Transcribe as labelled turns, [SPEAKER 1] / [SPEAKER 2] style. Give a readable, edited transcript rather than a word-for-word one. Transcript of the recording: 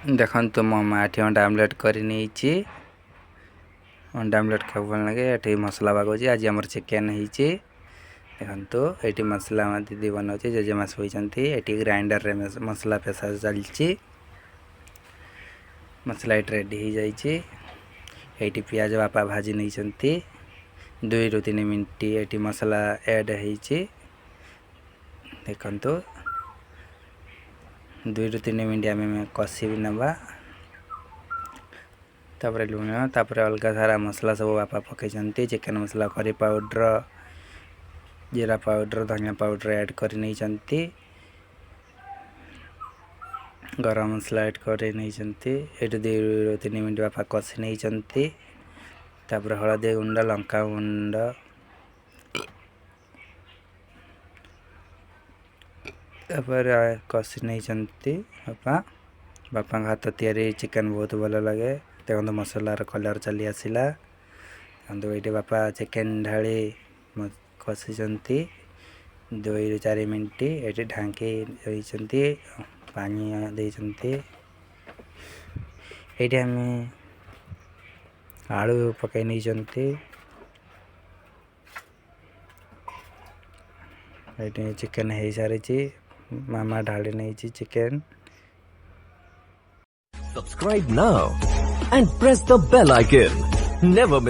[SPEAKER 1] ଦେଖନ୍ତୁ ମୋ ମା ଏଠି ଅଣ୍ଡା ଆମଲେଟ୍ କରି ନେଇଛି। ଅଣ୍ଡା ଆମଲେଟ୍ ଖାଇବାକୁ ଭଲ ଲାଗେ। ଏଠି ମସଲା ବାଗଉଛି। ଆଜି ଆମର ଚିକେନ୍ ହେଇଛି। ଦେଖନ୍ତୁ ଏଠି ମସଲା ଆମ ଦିଦି ବନାଉଛି। ଜେଜେମା ଶୋଇଛନ୍ତି। ଏଠି ଗ୍ରାଇଣ୍ଡରରେ ମସଲା ପେଶା ଚାଲିଛି। ମସଲା ଏଠି ରେଡ଼ି ହେଇଯାଇଛି। ଏଇଠି ପିଆଜ ବାପା ଭାଜି ନେଇଛନ୍ତି। 2ରୁ 3 ମିନିଟ୍ ଏଠି ମସଲା ଆଡ଼୍ ହେଇଛି। ଦେଖନ୍ତୁ 2ରୁ 3 ମିନିଟ୍ ଆମେ କଷି ନେବା। ତାପରେ ଲୁଣ, ତାପରେ ଅଲଗା ସାରା ମସଲା ସବୁ ବାପା ପକାଇଛନ୍ତି। ଚିକେନ୍ ମସଲା, କରି ପାଉଡ଼ର, ଜିରା ପାଉଡ଼ର, ଧନିଆ ପାଉଡ଼ର ଆଡ଼୍ କରି ନେଇଛନ୍ତି। ଗରମ ମସଲା ଆଡ଼୍ କରି ନେଇଛନ୍ତି। ଏଠି 2ରୁ 3 ମିନିଟ୍ ବାପା କଷି ନେଇଛନ୍ତି। ତାପରେ ହଳଦୀ ଗୁଣ୍ଡ, ଲଙ୍କା ଗୁଣ୍ଡ, ତାପରେ କଷି ନେଇଛନ୍ତି ବାପାଙ୍କ ହାତ ତିଆରି ଚିକେନ୍ ବହୁତ ଭଲ ଲାଗେ। ଦେଖନ୍ତୁ ମସଲାର କଲର୍ ଚାଲି ଆସିଲା। ଦେଖନ୍ତୁ ଏଇଠି ବାପା ଚିକେନ୍ ଢାଳି କଷିଛନ୍ତି 2ରୁ 4 ମିନିଟ୍। ଏଠି ଢାଙ୍କି ଦେଇଛନ୍ତି, ପାଣି ଦେଇଛନ୍ତି। ଏଇଠି ଆମେ ଆଳୁ ପକାଇ ନେଇଛନ୍ତି। ଏଇଠି ଚିକେନ୍ ହେଇସାରିଛି। ମାମା ଢାଳି ନେଇଛି chicken.
[SPEAKER 2] Subscribe now and press the bell icon. Never miss